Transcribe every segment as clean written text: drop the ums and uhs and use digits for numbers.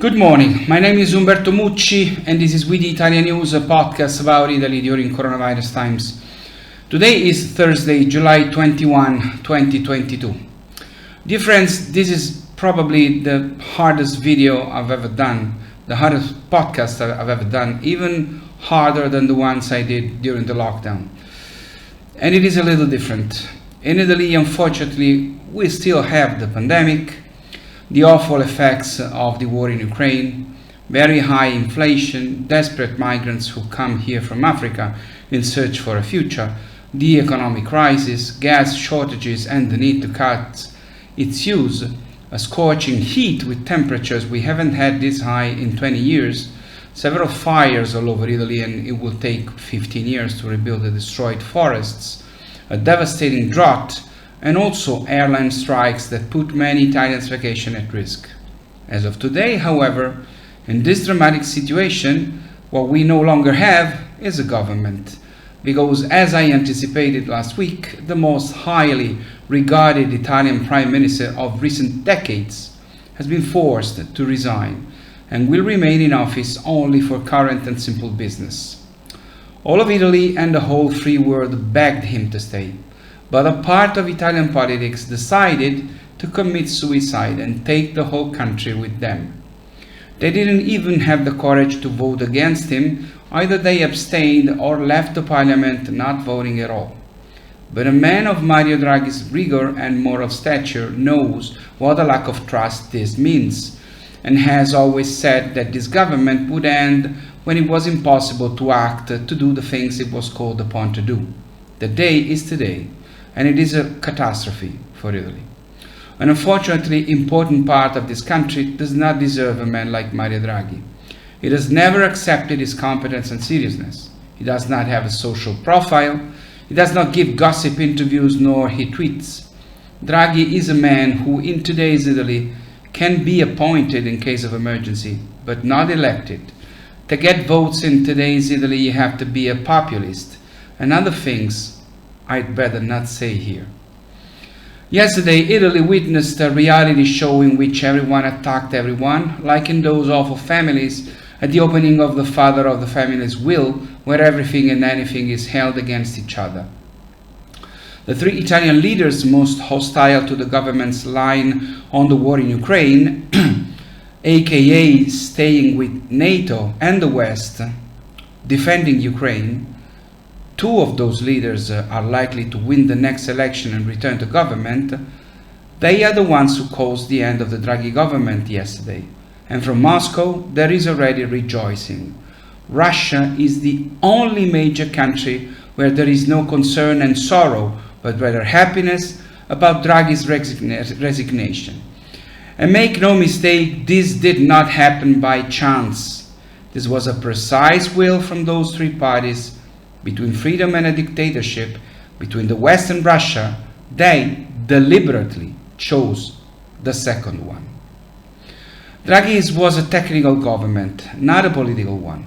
Good morning. My name is Umberto Mucci, and this is We the ItaliaNews, a podcast about Italy during coronavirus times. Today is Thursday, July 21, 2022. Dear friends, this is probably the hardest video I've ever done, the hardest podcast I've ever done, even harder than the ones I did during the lockdown. And it is a little different. In Italy, unfortunately, we still have the pandemic, the awful effects of the war in Ukraine, very high inflation, desperate migrants who come here from Africa in search for a future, the economic crisis, gas shortages and the need to cut its use, a scorching heat with temperatures we haven't had this high in 20 years, several fires all over Italy, and it will take 15 years to rebuild the destroyed forests, a devastating drought, and also airline strikes that put many Italians' vacation at risk. As of today, however, in this dramatic situation, what we no longer have is a government, because as I anticipated last week, the most highly regarded Italian Prime Minister of recent decades has been forced to resign and will remain in office only for current and simple business. All of Italy and the whole free world begged him to stay, but a part of Italian politics decided to commit suicide and take the whole country with them. They didn't even have the courage to vote against him. Either they abstained or left the parliament not voting at all. But a man of Mario Draghi's rigor and moral stature knows what a lack of trust this means, and has always said that this government would end when it was impossible to act to do the things it was called upon to do. The day is today, and it is a catastrophe for Italy. An unfortunately important part of this country does not deserve a man like Mario Draghi. He has never accepted his competence and seriousness. He does not have a social profile. He does not give gossip interviews, nor he tweets. Draghi is a man who in today's Italy can be appointed in case of emergency, but not elected. To get votes in today's Italy, you have to be a populist, and other things I'd better not say here. Yesterday, Italy witnessed a reality show in which everyone attacked everyone, like in those awful families at the opening of the Father of the Family's will, where everything and anything is held against each other. The three Italian leaders most hostile to the government's line on the war in Ukraine, aka staying with NATO and the West, defending Ukraine, two of those leaders are likely to win the next election and return to government. They are the ones who caused the end of the Draghi government yesterday. And from Moscow, there is already rejoicing. Russia is the only major country where there is no concern and sorrow, but rather happiness about Draghi's resignation. And make no mistake, this did not happen by chance. This was a precise will from those three parties. Between freedom and a dictatorship, between the West and Russia, they deliberately chose the second one. Draghi's was a technical government, not a political one.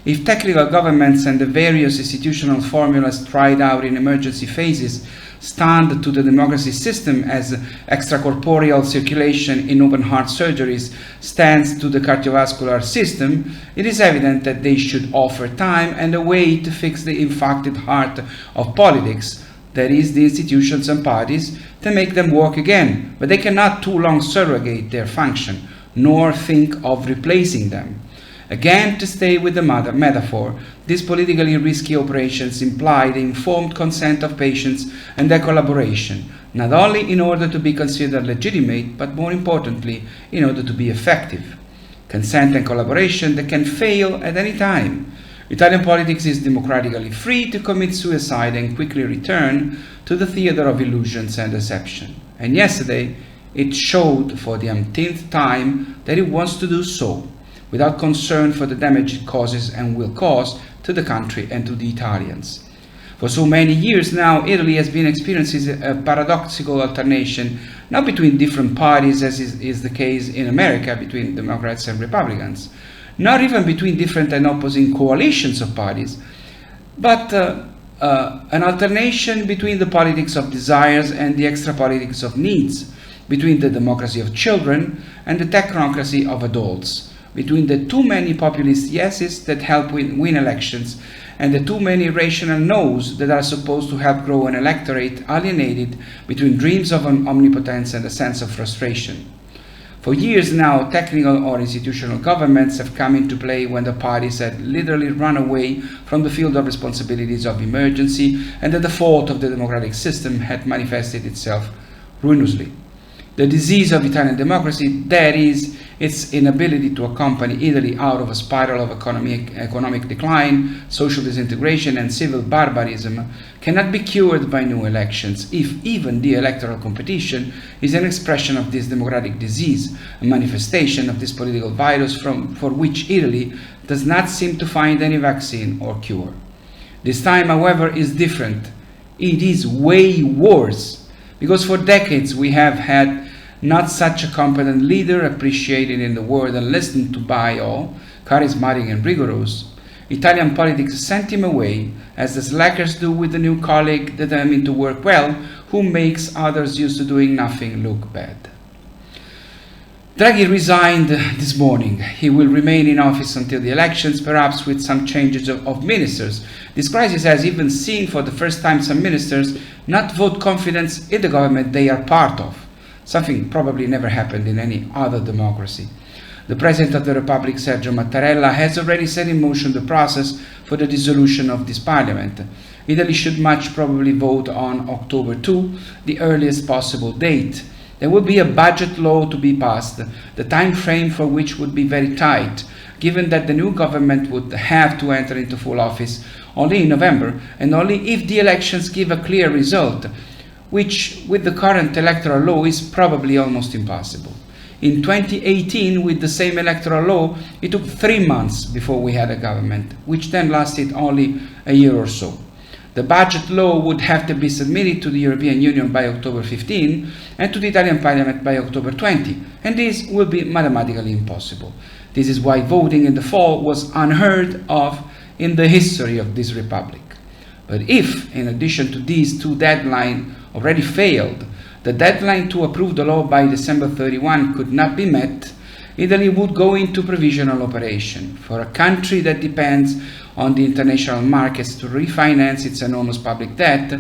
If technical governments and the various institutional formulas tried out in emergency phases stand to the democracy system as extracorporeal circulation in open heart surgeries stands to the cardiovascular system, it is evident that they should offer time and a way to fix the infected heart of politics, that is, the institutions and parties, to make them work again, but they cannot too long surrogate their function, nor think of replacing them. Again, to stay with the metaphor, these politically risky operations imply the informed consent of patients and their collaboration, not only in order to be considered legitimate, but more importantly, in order to be effective. Consent and collaboration that can fail at any time. Italian politics is democratically free to commit suicide and quickly return to the theater of illusions and deception. And yesterday, it showed for the umpteenth time that it wants to do so, without concern for the damage it causes and will cause to the country and to the Italians. For so many years now, Italy has been experiencing a paradoxical alternation, not between different parties as is the case in America between Democrats and Republicans, not even between different and opposing coalitions of parties, but an alternation between the politics of desires and the extra politics of needs, between the democracy of children and the technocracy of adults, between the too many populist yeses that help win elections and the too many rational no's that are supposed to help grow an electorate alienated between dreams of omnipotence and a sense of frustration. For years now, technical or institutional governments have come into play when the parties had literally run away from the field of responsibilities of emergency and the default of the democratic system had manifested itself ruinously. The disease of Italian democracy, that is, its inability to accompany Italy out of a spiral of economic decline, social disintegration and civil barbarism, cannot be cured by new elections, if even the electoral competition is an expression of this democratic disease, a manifestation of this political virus for which Italy does not seem to find any vaccine or cure. This time, however, is different. It is way worse, because for decades we have had not such a competent leader appreciated in the world and listened to by all, charismatic and rigorous. Italian politics sent him away, as the slackers do with the new colleague determined to work well, who makes others used to doing nothing look bad. Draghi resigned this morning. He will remain in office until the elections, perhaps with some changes of ministers. This crisis has even seen for the first time some ministers not vote confidence in the government they are part of. Something probably never happened in any other democracy. The President of the Republic, Sergio Mattarella, has already set in motion the process for the dissolution of this parliament. Italy should much probably vote on October 2, the earliest possible date. There will be a budget law to be passed, the time frame for which would be very tight, given that the new government would have to enter into full office only in November, and only if the elections give a clear result, which with the current electoral law is probably almost impossible. In 2018, with the same electoral law, it took 3 months before we had a government, which then lasted only a year or so. The budget law would have to be submitted to the European Union by October 15 and to the Italian Parliament by October 20, and this will be mathematically impossible. This is why voting in the fall was unheard of in the history of this republic. But if, in addition to these two deadlines already failed, the deadline to approve the law by December 31 could not be met, Italy would go into provisional operation. For a country that depends on the international markets to refinance its enormous public debt,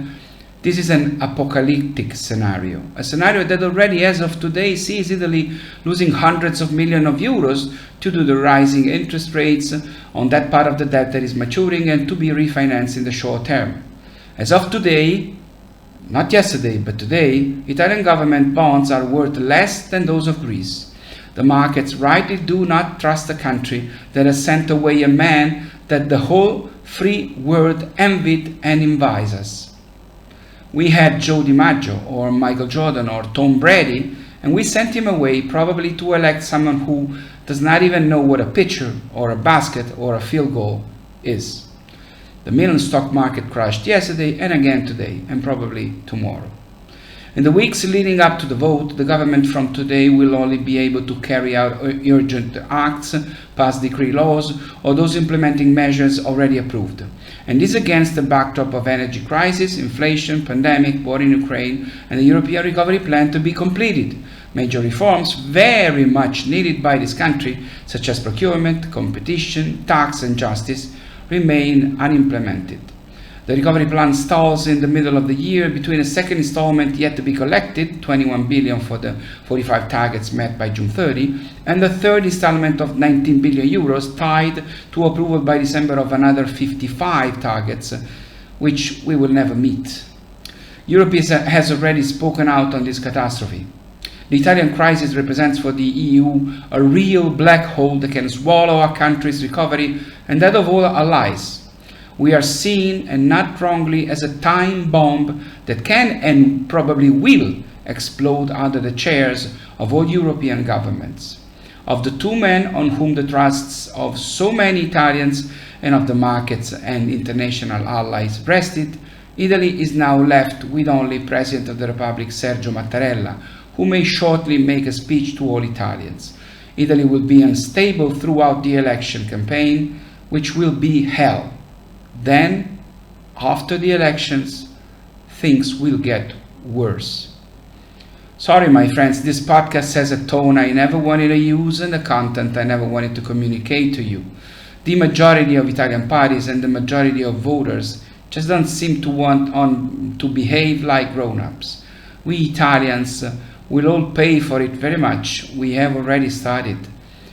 this is an apocalyptic scenario, a scenario that already as of today sees Italy losing hundreds of millions of euros due to the rising interest rates on that part of the debt that is maturing and to be refinanced in the short term. As of today, not yesterday, but today, Italian government bonds are worth less than those of Greece. The markets rightly do not trust a country that has sent away a man that the whole free world envied and envies us. We had Joe DiMaggio or Michael Jordan or Tom Brady, and we sent him away probably to elect someone who does not even know what a pitcher or a basket or a field goal is. The Milan stock market crashed yesterday and again today, and probably tomorrow. In the weeks leading up to the vote, the government from today will only be able to carry out urgent acts, pass decree laws, or those implementing measures already approved. And this against the backdrop of energy crisis, inflation, pandemic, war in Ukraine, and the European recovery plan to be completed. Major reforms very much needed by this country, such as procurement, competition, tax, and justice, remain unimplemented. The recovery plan stalls in the middle of the year between a second installment yet to be collected, 21 billion for the 45 targets met by June 30, and the third installment of 19 billion euros tied to approval by December of another 55 targets, which we will never meet. Europe has already spoken out on this catastrophe. The Italian crisis represents for the EU a real black hole that can swallow our country's recovery and that of all allies. We are seen, and not wrongly, as a time bomb that can and probably will explode under the chairs of all European governments. Of the two men on whom the trusts of so many Italians and of the markets and international allies rested, Italy is now left with only President of the Republic Sergio Mattarella, who may shortly make a speech to all Italians. Italy will be unstable throughout the election campaign, which will be hell. Then, after the elections, things will get worse. Sorry, my friends, this podcast has a tone I never wanted to use and a content I never wanted to communicate to you. The majority of Italian parties and the majority of voters just don't seem to want to behave like grown-ups. We Italians will all pay for it very much. We have already started.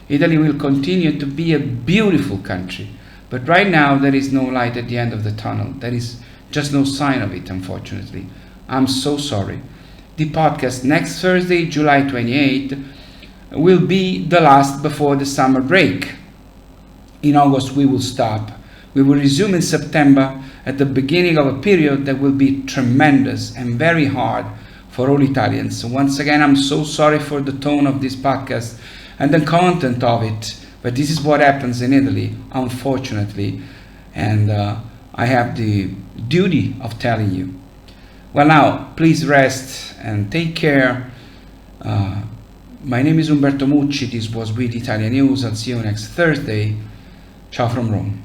Italy will continue to be a beautiful country, but right now there is no light at the end of the tunnel. There is just no sign of it, unfortunately. I'm so sorry. The podcast next Thursday, July 28th, will be the last before the summer break. In August we will stop. We will resume in September at the beginning of a period that will be tremendous and very hard for all Italians. So once again, I'm so sorry for the tone of this podcast and the content of it, but this is what happens in Italy, unfortunately, and I have the duty of telling you. Well, now, please rest and take care. My name is Umberto Mucci. This was We the ItaliaNews. I'll see you next Thursday. Ciao from Rome.